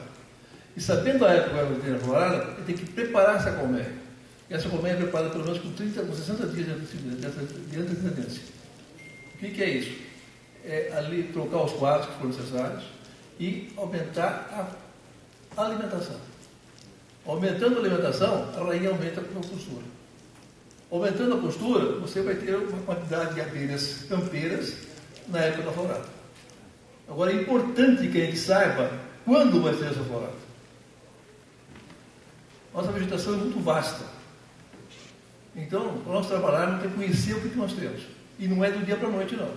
E sabendo a época que vai ter a florada, ele tem que preparar essa colmeia. E essa colmeia é preparada pelo menos com 60 dias de antecedência. O que é isso? É ali trocar os quadros que forem necessários e aumentar a alimentação. Aumentando a alimentação, a rainha aumenta a postura. Aumentando a postura, você vai ter uma quantidade de abelhas campeiras na época da florada. Agora, é importante que a gente saiba quando vai ser essa florada. Nossa vegetação é muito vasta. Então, para nós trabalharmos, tem que conhecer o que nós temos. E não é do dia para a noite, não.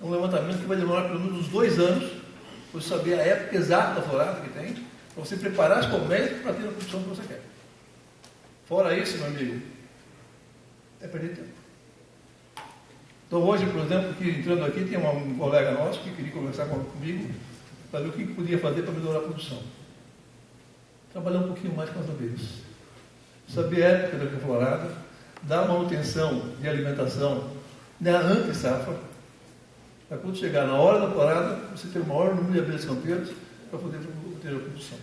É um levantamento que vai demorar pelo menos uns 2 anos, para você saber a época exata da florada que tem, para você preparar as colmeias para ter a produção que você quer. Fora isso, meu amigo, é perder tempo. Então hoje, por exemplo, entrando aqui, tem um colega nosso que queria conversar comigo para ver o que podia fazer para melhorar a produção. Trabalhar um pouquinho mais com as abelhas. Saber a época da florada, dar manutenção de alimentação na ante-safra, para quando chegar na hora da florada, você ter o maior número de abelhas campeiras para poder ter a produção.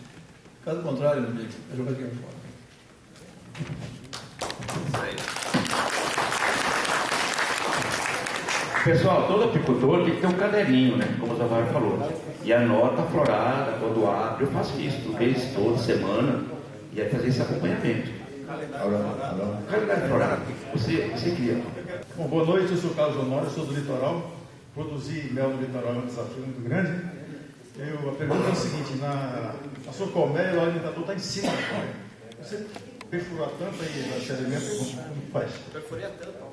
Caso contrário, meu amigo, é jogar dinheiro fora. Pessoal, todo apicultor tem que ter um caderninho, né? Como o Zavar falou. E anota a florada, quando abre, eu faço isso, por vez, toda semana, e aí fazer esse acompanhamento. Calendário florada, você cria. Bom, boa noite, eu sou o Carlos Honório, sou do litoral. Produzir mel no litoral é um desafio muito grande. A pergunta é o seguinte: na sua colmeia, o alimentador está em cima da colmeia. Você perfurou a tampa e se alimenta, como faz? Perfurei a tampa.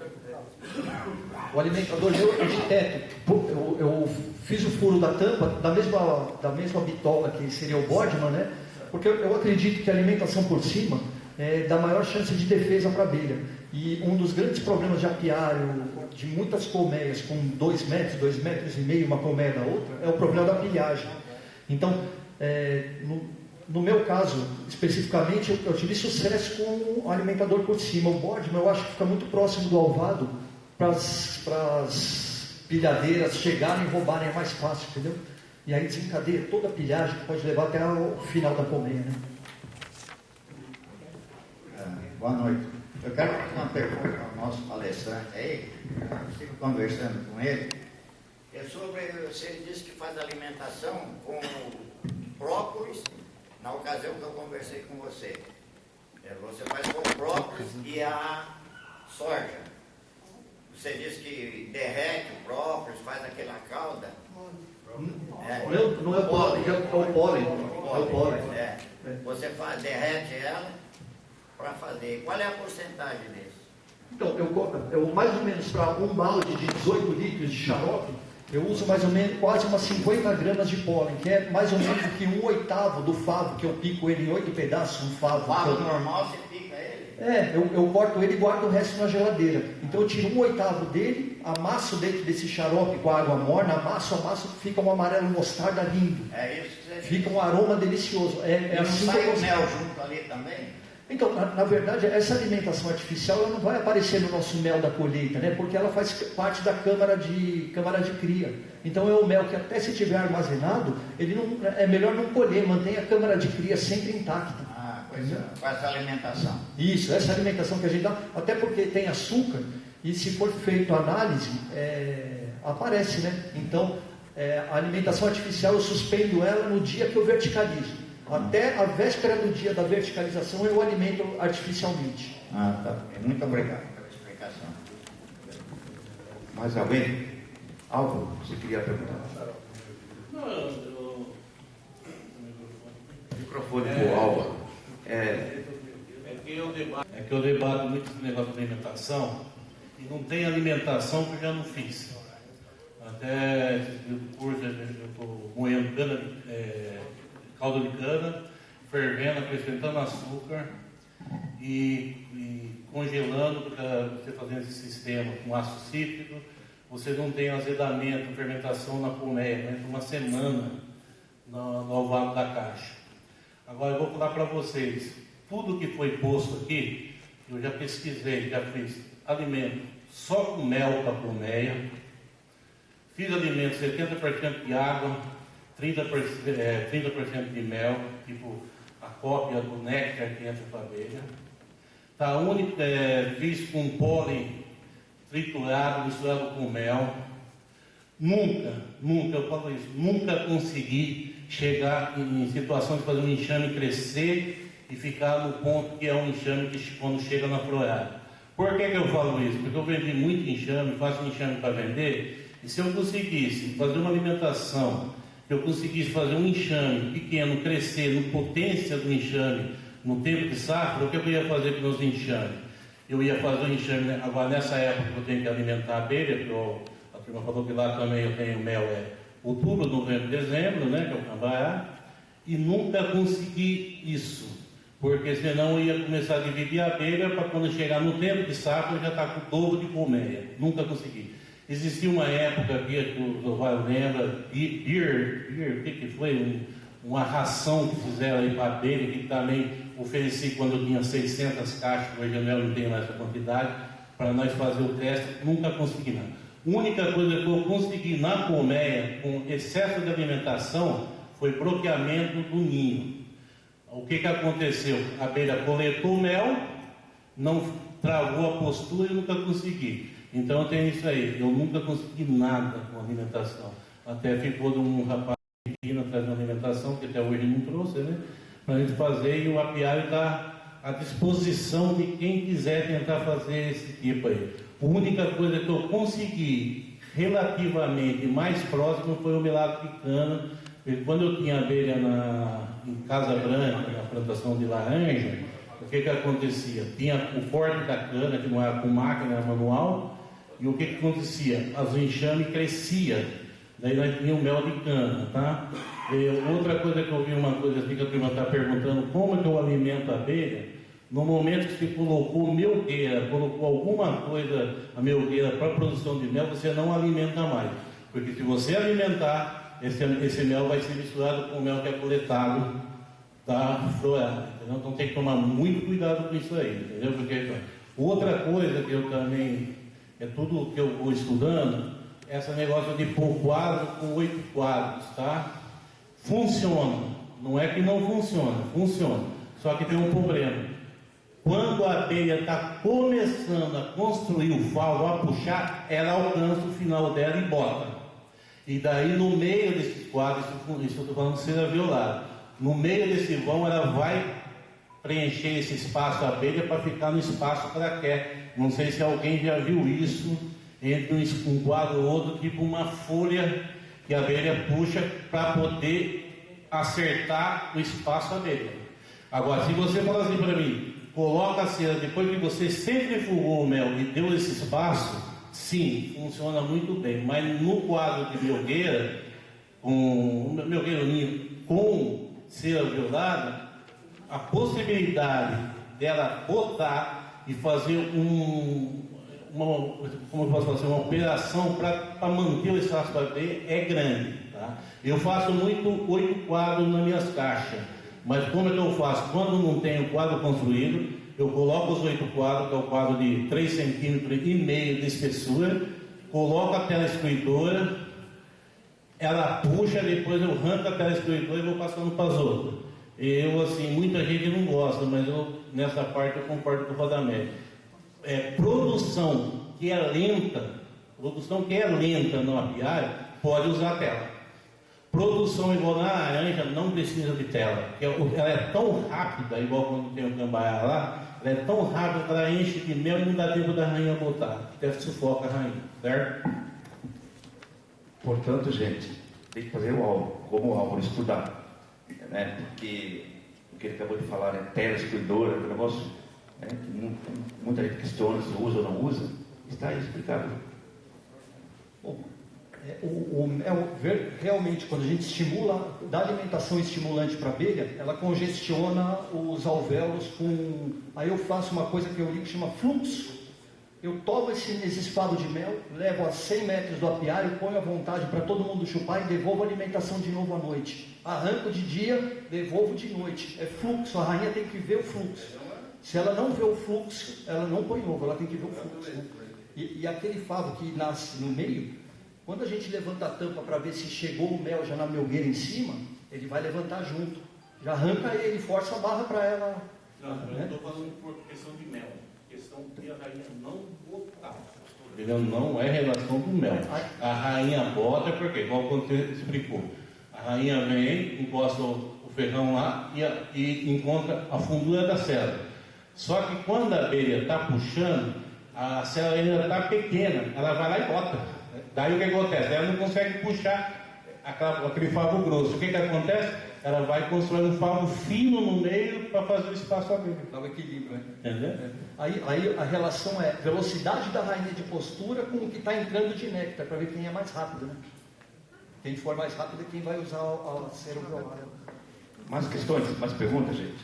O alimentador meu é de teto. Eu fiz o furo da tampa da mesma bitola que seria o Boardman, né? Porque eu acredito que a alimentação por cima dá maior chance de defesa para a abelha. E um dos grandes problemas de apiário, de muitas colmeias com 2 metros, 2,5 metros, uma colmeia da outra, é o problema da pilhagem. Então, no meu caso, especificamente, eu tive sucesso com o alimentador por cima. O bode, eu acho que fica muito próximo do alvado para as pilhadeiras chegarem e roubarem, é mais fácil, entendeu? E aí desencadeia toda a pilhagem que pode levar até o final da colmeia, né? Boa noite. Eu quero fazer uma pergunta ao nosso palestrante aí. Eu estive conversando com ele. É sobre, você disse que faz alimentação com própolis, na ocasião que eu conversei com você. Você faz com própolis e a soja. Você disse que derrete o própolis, faz aquela calda. Não é o pólen, é o pólen. Você derrete ela para fazer. Qual é a porcentagem disso? Então, eu mais ou menos para um balde de 18 litros de xarope, eu uso mais ou menos quase umas 50 gramas de pólen, que é mais ou menos que 1/8 do favo, que eu pico ele em 8 pedaços, um favo. O favo normal você pica ele? Eu corto ele e guardo o resto na geladeira. Então eu tiro 1/8 dele, amasso dentro desse xarope com a água morna, amasso, fica um amarelo mostarda lindo. É isso que você Fica um aroma delicioso. E assim sai o mel junto ali também? Então, na verdade, essa alimentação artificial ela não vai aparecer no nosso mel da colheita, né? Porque ela faz parte da câmara de cria. Então é o mel que até se tiver armazenado, é melhor não colher, mantém a câmara de cria sempre intacta. Com essa alimentação. Isso, essa alimentação que a gente dá, até porque tem açúcar, e se for feito análise, aparece, né? Então, a alimentação artificial eu suspendo ela no dia que eu verticalizo. Até a véspera do dia da verticalização eu alimento artificialmente. Tá. Muito obrigado pela explicação. Mais alguém? Álvaro, você queria perguntar? Microfone para o Álvaro. É que eu debato muito esse negócio de alimentação e não tem alimentação que eu já não fiz. Até esse curso eu estou moendo caldo de cana, fervendo, acrescentando açúcar e congelando, para você fazendo esse sistema com ácido cítrico, você não tem azedamento, fermentação na colmeia, né? Uma semana no alvado da caixa. Agora eu vou falar para vocês, tudo que foi posto aqui, eu já pesquisei, já fiz alimento só com mel para colmeia, fiz alimento 70% de água, 30% de mel, tipo a cópia do néctar que entra para a abelha. Fiz com pólen triturado, misturado com mel. Nunca, eu falo isso, nunca consegui chegar em situação de fazer um enxame crescer e ficar no ponto que é um enxame que quando chega na florada. Por que eu falo isso? Porque eu vendi muito enxame, faço enxame para vender, e se eu conseguisse fazer uma alimentação, eu conseguisse fazer um enxame pequeno, crescer no potência do enxame, no tempo de safra, o que eu ia fazer com meus enxames? Eu ia fazer um enxame, agora nessa época eu tenho que alimentar a abelha, porque a turma falou que lá também eu tenho mel, outubro, novembro, dezembro, né, que é o cambará, e nunca consegui isso, porque senão eu ia começar a dividir a abelha para quando chegar no tempo de safra eu já estar com o dobro de colmeia, nunca consegui. Existia uma época aqui, que o Zovaio lembra, o que foi? Uma ração que fizeram aí para a abelha, que também ofereci quando eu tinha 600 caixas, hoje eu não tenho essa quantidade, para nós fazer o teste, nunca consegui nada. A única coisa que eu consegui na colmeia, com excesso de alimentação, foi bloqueamento do ninho. O que aconteceu? A abelha coletou o mel, não travou a postura e nunca consegui. Então eu tenho isso aí, eu nunca consegui nada com alimentação. Até ficou de um rapaz aqui atrás de uma alimentação, que até hoje não trouxe, né? Para a gente fazer, e o apiário está à disposição de quem quiser tentar fazer esse tipo aí. A única coisa que eu consegui relativamente mais próximo foi o melado de cana. Quando eu tinha abelha em Casa Branca, na plantação de laranja, o que acontecia? Tinha o corte da cana, que não era com máquina, era manual, e o que acontecia? As enxames cresciam Daí nós tínhamos mel de cana, tá? Outra coisa que eu vi, uma coisa assim que a turma está perguntando, como que eu alimento a abelha? No momento que você colocou melgueira, colocou alguma coisa, a melgueira para a produção de mel, você não alimenta mais. Porque se você alimentar, esse mel vai ser misturado com o mel que é coletado da florada. Entendeu? Então tem que tomar muito cuidado com isso aí, entendeu? Porque outra coisa que eu também, é tudo que eu vou estudando, esse negócio de pôr quadro com 8 quadros, tá? Funciona. Não é que não funciona, funciona. Só que tem um problema. Quando a abelha está começando a construir o favo, a puxar, ela alcança o final dela e bota. E daí no meio desses quadros, isso eu estou falando de cera violada, no meio desse vão ela vai preencher esse espaço da abelha para ficar no espaço que ela quer. Não sei se alguém já viu isso, entre um quadro ou outro, tipo uma folha que a abelha puxa para poder acertar o espaço da abelha. Agora, se você falar assim para mim, coloca a cera depois que você centrifugou o mel e deu esse espaço, sim, funciona muito bem. Mas no quadro de melgueira, com cera violada, a possibilidade dela botar e fazer uma operação para manter o espaço da abelha é grande. Tá? Eu faço muito 8 quadros nas minhas caixas. Mas como é que eu faço? Quando não tenho quadro construído, eu coloco os 8 quadros, que é o quadro de 3,5 cm de espessura, coloco a tela excluidora, ela puxa, depois eu arranco a tela excluidora e vou passando para as outras. Eu, assim, muita gente não gosta, mas eu, nessa parte eu concordo com o Radamés. Produção que é lenta no apiário, pode usar a tela. Produção igual na laranja não precisa de tela. Ela é tão rápida, igual quando tem o cambaia lá, ela é tão rápida que ela enche de mel e não dá tempo da rainha botar. Até sufoca a rainha, certo? Portanto, gente, tem que fazer o álbum, como o álbum estudar. Né? Porque o que ele acabou de falar é tela excluidora, é um negócio que muita gente questiona se usa ou não usa. Está aí explicado. Bom, o mel, realmente, quando a gente estimula, dá alimentação estimulante para a abelha, ela congestiona os alvéolos com... Aí eu faço uma coisa que eu li que chama fluxo. Eu tomo esse espado de mel, levo a 100 metros do apiário, ponho à vontade para todo mundo chupar e devolvo a alimentação de novo à noite. Arranco de dia, devolvo de noite. É fluxo, a rainha tem que ver o fluxo. Se ela não vê o fluxo, ela não põe ovo, ela tem que ver o fluxo. Né? E aquele favo que nasce no meio, quando a gente levanta a tampa para ver se chegou o mel já na melgueira em cima, ele vai levantar junto. Já arranca ele, força a barra para ela. Não, eu estou falando por questão de mel. Questão de a rainha não botar. Entendeu? Não é relação do mel. A rainha bota porque, igual você explicou, a rainha vem, encosta o ferrão lá e encontra a fundura da célula. Só que quando a abelha está puxando, a célula ainda está pequena, ela vai lá e bota. Daí o que acontece? Ela não consegue puxar aquele favo grosso. O que acontece? Ela vai construir um favo fino no meio para fazer o espaço abelha. Dá um equilíbrio, né? Entendeu? Aí a relação é velocidade da rainha de postura com o que está entrando de néctar, para ver quem é mais rápido, né? Quem for mais rápido é quem vai usar a cera violada. Mais questões? Mais perguntas, gente?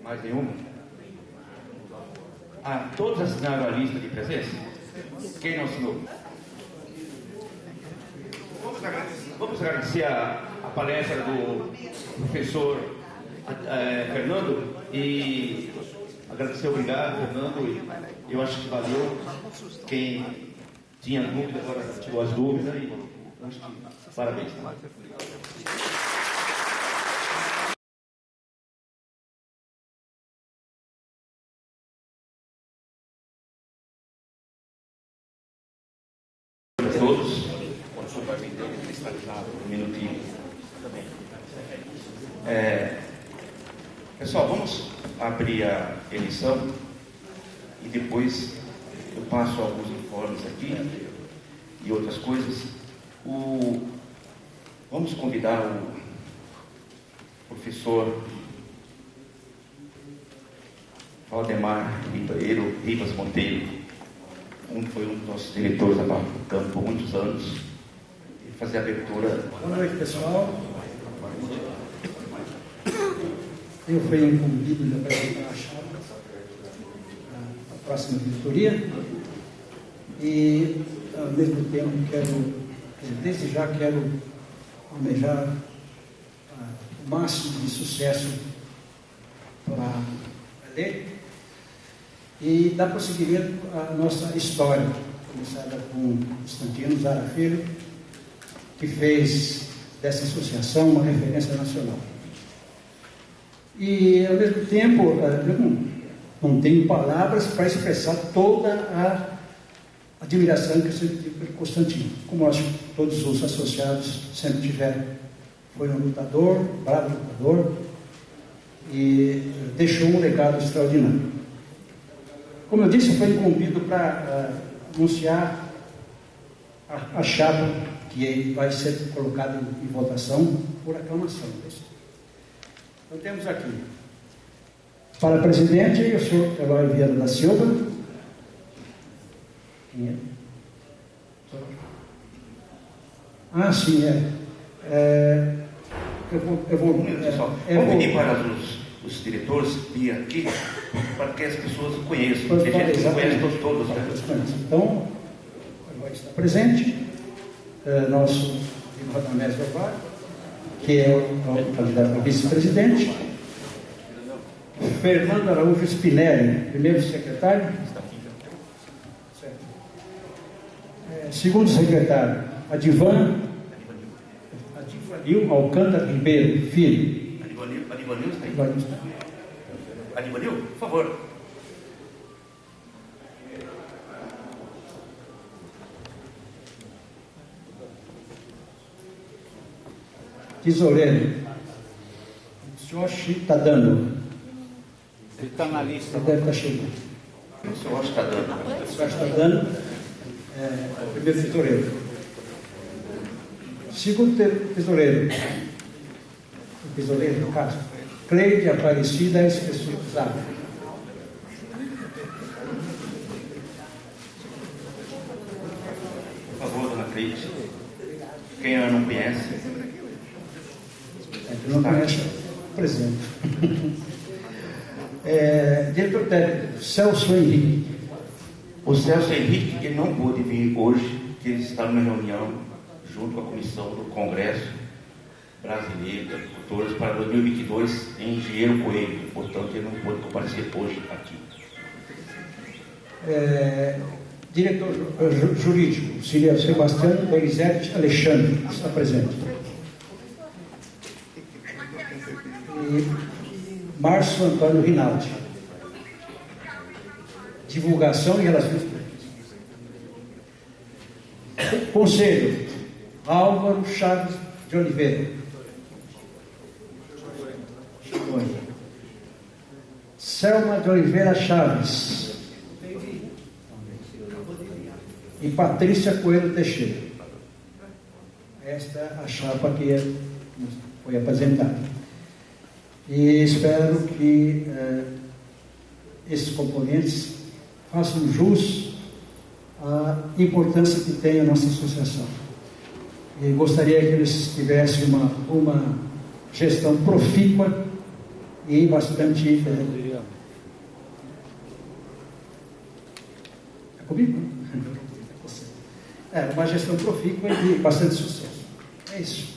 Mais nenhuma? Todas assinaram a lista de presença? Quem não assinou? Vamos agradecer a palestra do professor Fernando e agradecer, obrigado, Fernando. Eu acho que valeu. Quem tinha dúvida agora tirou as dúvidas e acho que parabéns. Todos, um minutinho. Pessoal, vamos abrir a eleição e depois eu passo alguns informes aqui e outras coisas. Vamos convidar o professor Valdemar Ribeiro Ribas Monteiro foi um dos nossos diretores da Barra do Campo por muitos anos, e fazer a abertura. Boa noite, pessoal. Eu fui incumbido de apresentar a chave da próxima diretoria e, ao mesmo tempo, desde já quero almejar o máximo de sucesso para a lei e dar prosseguimento à nossa história, começada com Constantino Zara Filho, que fez dessa associação uma referência nacional. E, ao mesmo tempo, eu não tenho palavras para expressar toda a admiração que eu sempre tive por Constantino, como acho que todos os associados sempre tiveram. Foi um lutador, bravo lutador, e deixou um legado extraordinário. Como eu disse, foi incumbido para anunciar a chapa que vai ser colocada em votação por aclamação. Então temos aqui, para presidente, o senhor Eloy Vieira da Silva. Quem é? Ah, sim, eu vou pedir para os diretores vir aqui, para que as pessoas conheçam, porque a gente não conhece todos. Né? Então, Eloy está presente, nosso Radamés Govar, que é o candidato a vice-presidente. Fernando Araújo Spinelli, primeiro secretário. Segundo secretário, Adivanil Alcântara Ribeiro, filho. Adivanil está aí? Adivanil, por favor. Tesoureiro, Joshi Tadano. Ele está na lista. Ele deve estar chegando. O senhor está dando. O senhor está dando o primeiro tesoureiro. Segundo tesoureiro, o tesoureiro, no caso, Cleide Aparecida Especializada. Por favor, dona Cleide. Quem ela não conhece? Quem não conhece, presente. Diretor técnico, Celso Henrique. O Celso Henrique, ele não pôde vir hoje, porque ele está numa reunião junto com a comissão do Congresso Brasileiro de Agricultores para 2022 em Engenheiro Coelho, portanto ele não pôde comparecer hoje aqui. Diretor jurídico, seria Sebastião Donizete Alexandre, está presente. E Márcio Antônio Rinaldi. Divulgação e relações públicas. Conselho, Álvaro Chaves de Oliveira. Selma de Oliveira Chaves. E Patrícia Coelho Teixeira. Esta é a chapa que foi apresentada. E espero que esses componentes façam jus à importância que tem a nossa associação. E gostaria que eles tivessem uma gestão profícua e bastante... É comigo? Uma gestão profícua e bastante sucesso. É isso.